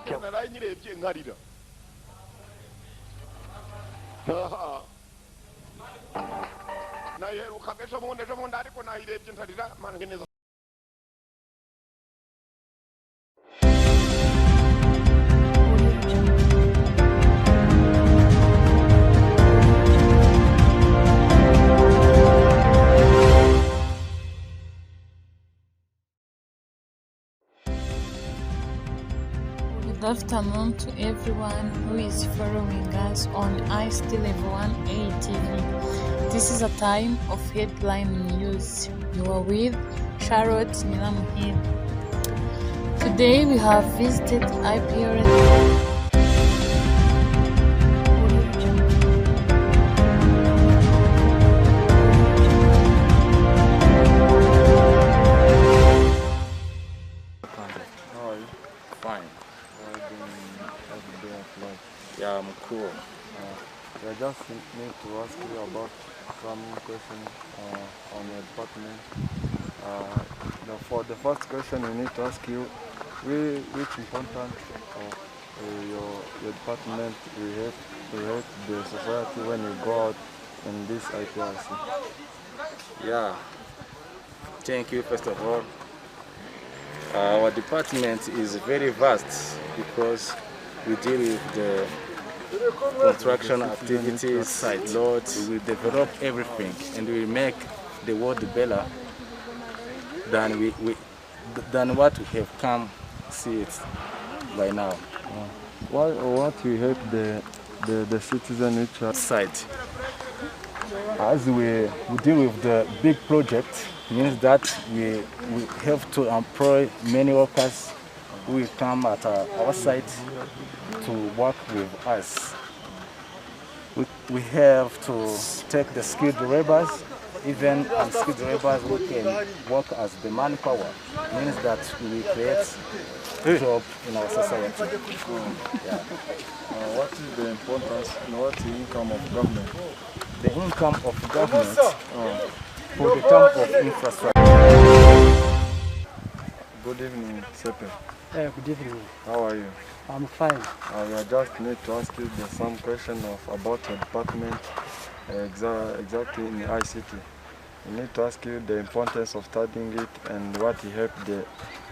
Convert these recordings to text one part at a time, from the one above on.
Good afternoon to everyone who is following us on ICT Level 1A TV. This is a time of headline news. You are with Charlotte Nilamuhir. Today we have visited IPRS. Yeah, I'm cool. I just need to ask you about some questions on your department. For the first question, we need to ask you which important of your department will help the society when you go out in this IPRC. Yeah, thank you first of all. Our department is very vast because we deal with the construction activities, loads. We develop everything and we make the world better than what we have come see it by now. What will help the citizen which are site? As we deal with the big project, means that we have to employ many workers who will come at our site to work with us. We have to take the skilled laborers, even unskilled laborers who can work as the manpower. Means that we create job in our society. Yeah. What is the importance and what is the income of government? The income of government for the term of infrastructure. Good evening, Sepe. Good evening. How are you? I'm fine. I just need to ask you some question about your department, exactly in ICT. I need to ask you the importance of studying it and what it helps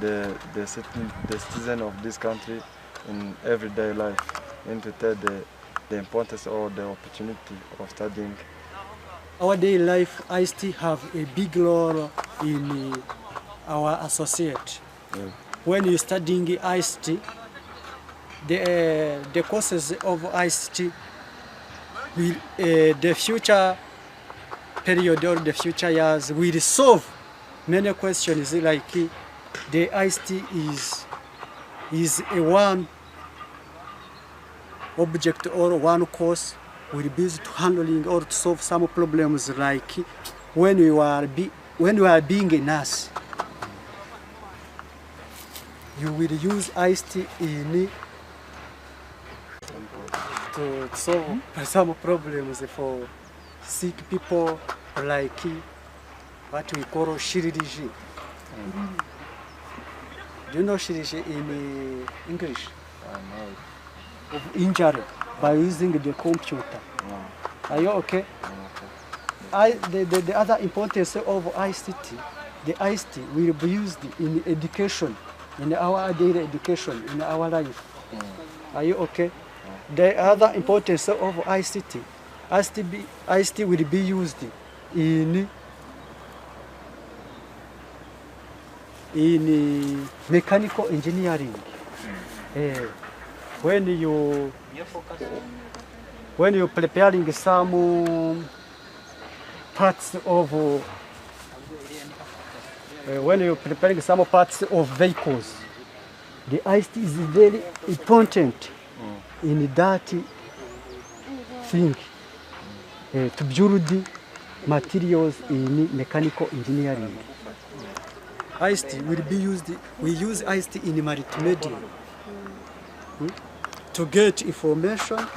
the citizen of this country in everyday life. I need to tell the importance or the opportunity of studying. Our daily life, ICT have a big role in our associate. Yeah. When you're studying ICT, the courses of ICT will the future period or the future years will solve many questions. Like the ICT is a one object or one course will be used to handling or to solve some problems, like when you are being a nurse. You will use ICT to solve some problems for sick people, like what we call shiriji. Do you know shiriji in English? I know. Of injury by using the computer. No. Are you okay? Okay. The other importance of ICT, the ICT will be used in education, in our daily education, in our life. Are you okay? The other importance of ICT, ICT will be used in mechanical engineering. When you're preparing some parts of vehicles, the ICT is very important in that thing to build materials in mechanical engineering. ICT will be used. We use ICT in multimedia to get information.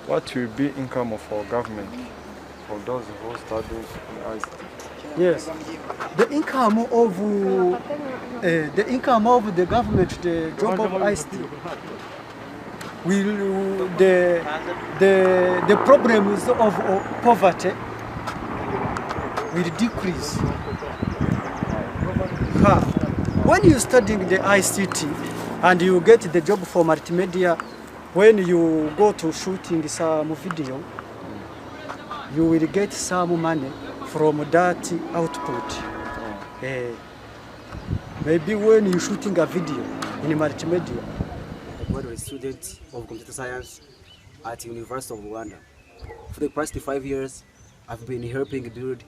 What will be income of our government for those who study in ICT? Yes. The income of the government, the job of ICT, will the problems of poverty will decrease. When you studying the ICT and you get the job for multimedia, when you go to shooting some video, you will get some money from that output. Maybe when you're shooting a video in multimedia. I'm a student of computer science at the University of Rwanda. For the past 5 years, I've been helping build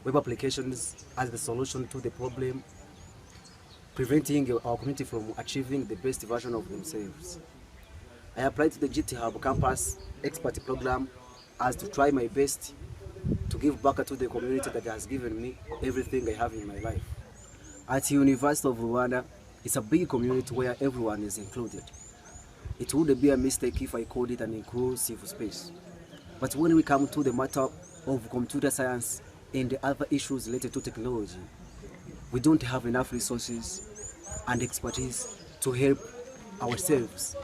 web applications as the solution to the problem, preventing our community from achieving the best version of themselves. I applied to the GitHub Campus Expert Program as to try my best to give back to the community that has given me everything I have in my life. At the University of Rwanda, it's a big community where everyone is included. It would be a mistake if I called it an inclusive space. But when we come to the matter of computer science and the other issues related to technology, we don't have enough resources and expertise to help ourselves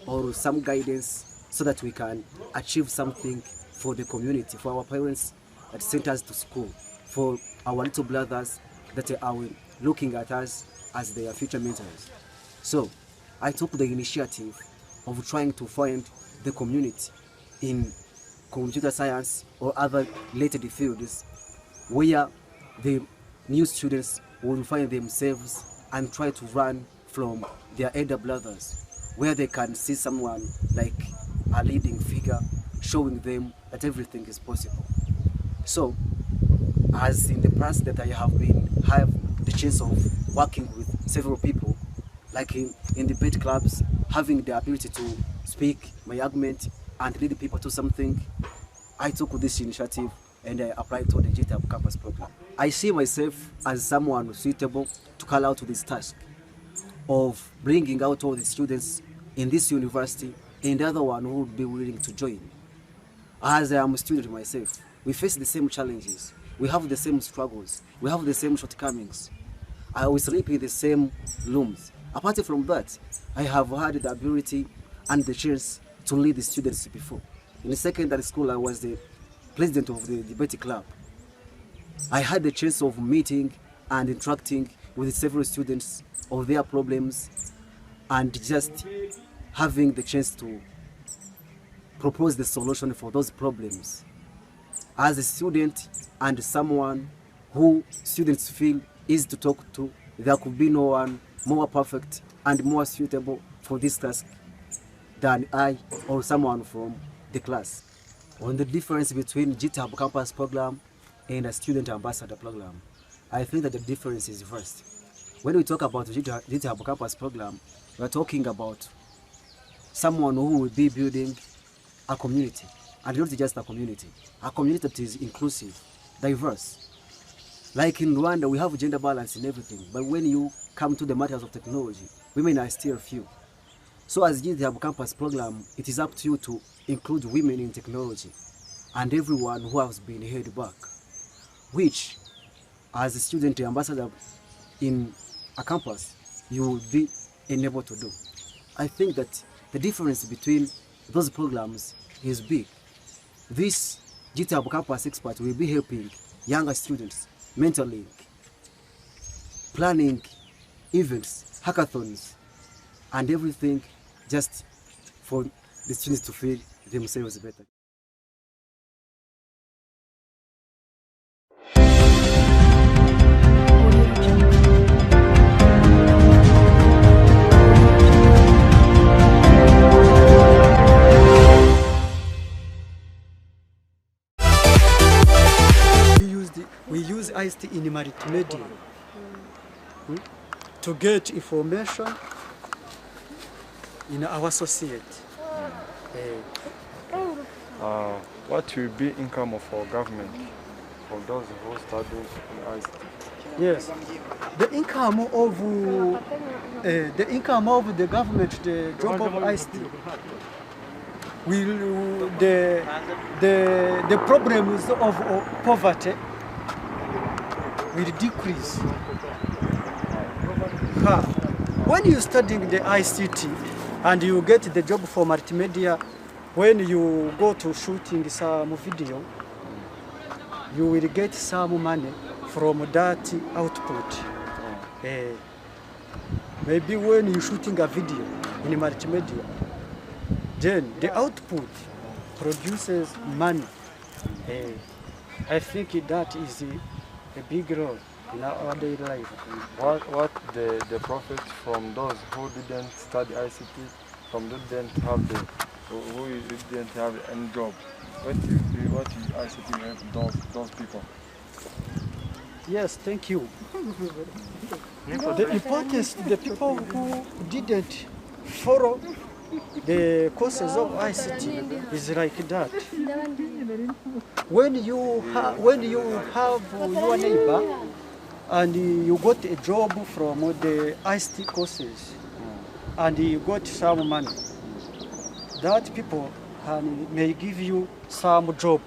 or some guidance so that we can achieve something for the community, for our parents that sent us to school, for our little brothers that are looking at us as their future mentors. So I took the initiative of trying to find the community in computer science or other related fields where the new students will find themselves and try to run from their elder brothers, where they can see someone like a leading figure showing them that everything is possible. So, as in the past that I have the chance of working with several people, like in debate clubs, having the ability to speak my argument and lead people to something, I took this initiative and I applied to the GitHub Campus program. I see myself as someone suitable to carry out this task of bringing out all the students in this university and the other one who would be willing to join. As I am a student myself, we face the same challenges, we have the same struggles, we have the same shortcomings. I will sleep in the same rooms. Apart from that, I have had the ability and the chance to lead the students before. In the secondary school, I was the president of the debate club. I had the chance of meeting and interacting with several students of their problems and just having the chance to propose the solution for those problems. As a student and someone who students feel easy to talk to, there could be no one more perfect and more suitable for this task than I or someone from the class. On the difference between GitHub Campus program and a student ambassador program, I think that the difference is first. When we talk about GitHub Campus program, we are talking about someone who will be building a community, and not just a community that is inclusive, diverse. Like in Rwanda, we have gender balance in everything, but when you come to the matters of technology, women are still few. So as GitHub Campus program, it is up to you to include women in technology and everyone who has been held back, which as a student ambassador in a campus, you will be enabled to do. I think that the difference between those programs is big. This GitHub Campus expert will be helping younger students mentoring, planning events, hackathons, and everything just for the students to feel themselves better. We use ICT in multimedia to get information in our society. What will be income of our government for those who study in ICT? Yes, the income of the government, the job of ICT, will the problems of poverty will decrease. When you studying the ICT and you get the job for multimedia, when you go to shooting some video, you will get some money from that output. Maybe when you're shooting a video in multimedia, then the output produces money. I think that is a big role in our daily life. What the profit from those who didn't study ICT, from who didn't have any job? What ICT help those people? Yes, thank you. The importance, the people who didn't follow the courses of ICT is like that. When you have your neighbor and you got a job from the ICT courses and you got some money, that people may give you some job,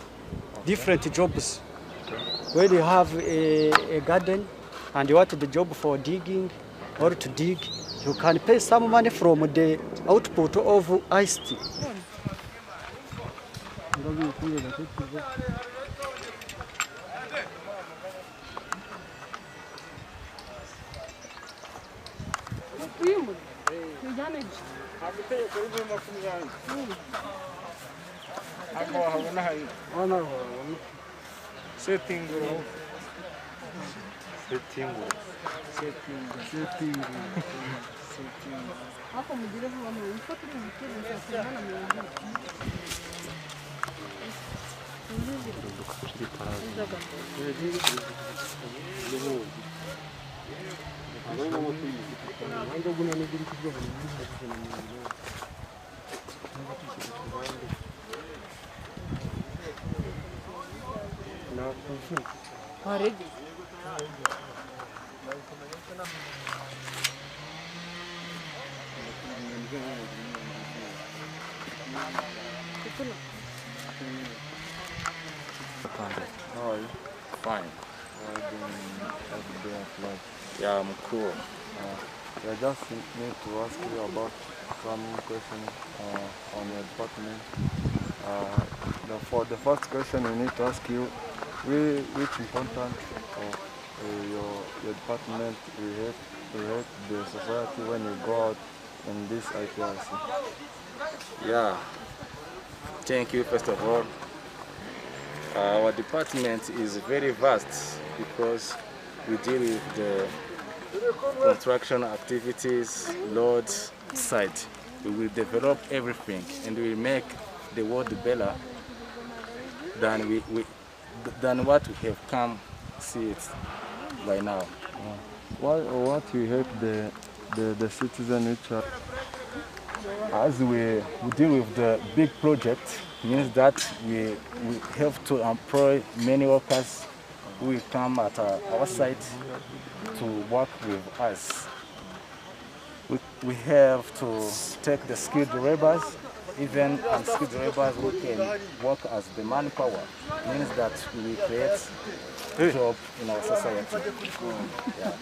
different jobs. When you have a garden and you want the job for digging or to dig, you can pay some money from the output of ICT. Already. How are you? Fine. How are you doing every day of life? Yeah, I'm cool. I just need to ask you about some questions on your department. For the first question, we need to ask you which important of your department will help the society when you go out in this IPRC. Yeah. Thank you, first of all. Our department is very vast because we deal with the construction activities, loads, site. We will develop everything and we will make the world better than what we have come see it by now. What will help the citizen which are... As we deal with the big project, means that we have to employ many workers who will come at our site to work with us. We have to take the skilled laborers, even unskilled laborers who can work as the manpower. Means that we will create job in our society. Yeah.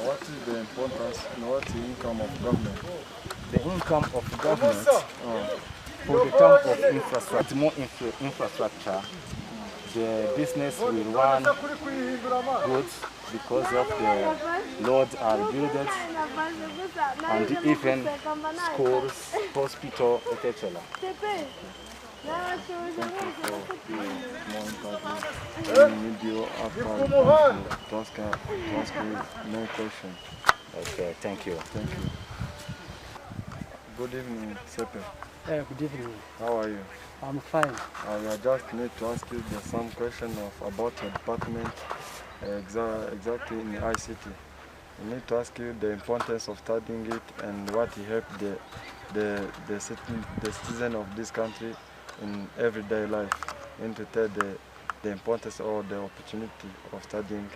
What is the importance and what's the income of government? The income of government for the term of infrastructure, more infrastructure, the business will run good because of the roads are built and even schools, hospital, etc. No question. Okay, thank you. Thank you. Good evening, Sepe. Good evening. How are you? I'm fine. I just need to ask you some question about your department, exactly in ICT. I need to ask you the importance of studying it and what it helped the citizen of this country in everyday life. And to tell the importance or the opportunity of studying.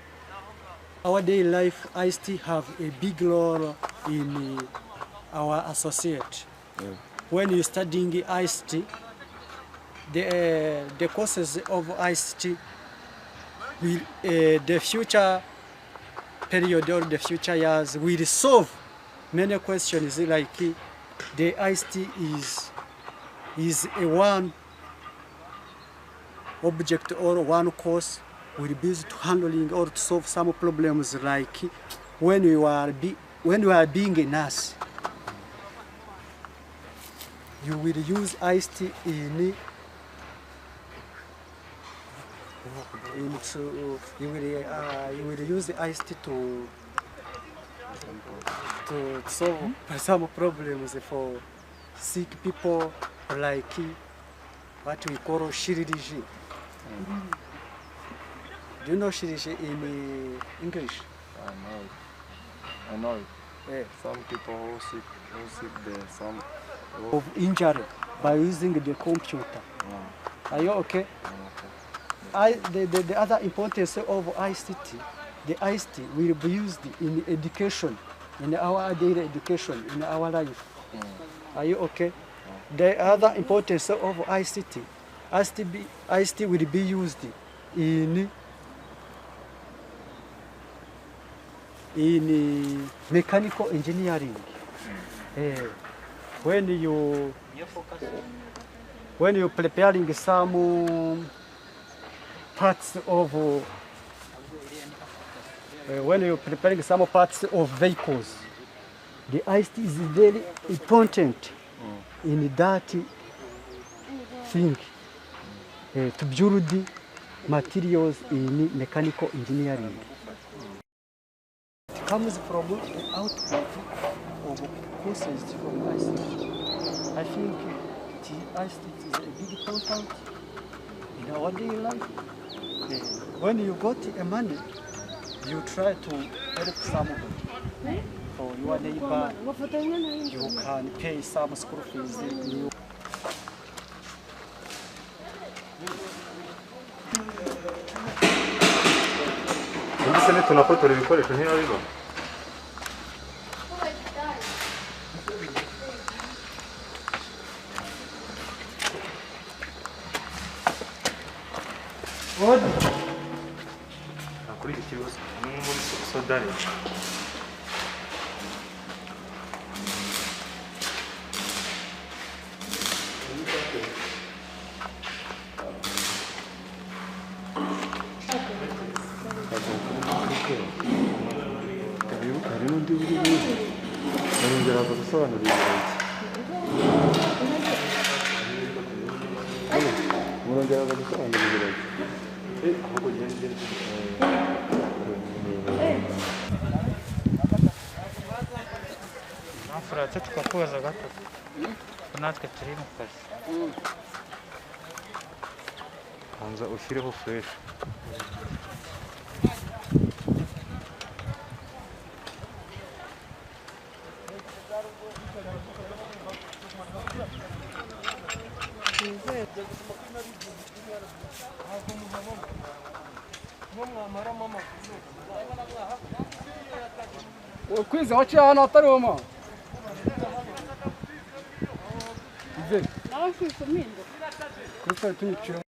Our daily life, ICT have a big role in our associate. Yeah. When you're studying ICT, the courses of ICT, will the future period or the future years will solve many questions like the ICT is a one object or one course will be used to handling or to solve some problems like when you are being a nurse. You will use ICT you will use the ICT to solve some problems for sick people like what we call shiriji. Do you know shiriji in English? I know it. Yeah. Some people who seek some of injury by using the computer. Are you okay? Okay. The other importance of ICT, the ICT will be used in education, in our daily education, in our life. Are you okay? The other importance of ICT, ICT will be used in mechanical engineering. When you preparing some parts of vehicles, the ICT is very important in that thing to build materials in mechanical engineering. It comes from the output of courses from ICT. I think ICT is a big important in our daily life. When you got a money, you try to help someone. For your neighbor, you can pay some school fees. Ndisene tunafotora ibikoresho ntirabiba. Akuri ikibazo muri sodari. Afurate tukakubaza gato natwe turi mu kazi Hanza ushyireho fresh. Kwiza waciye ahantu hatari woma Kuri twari tumwicira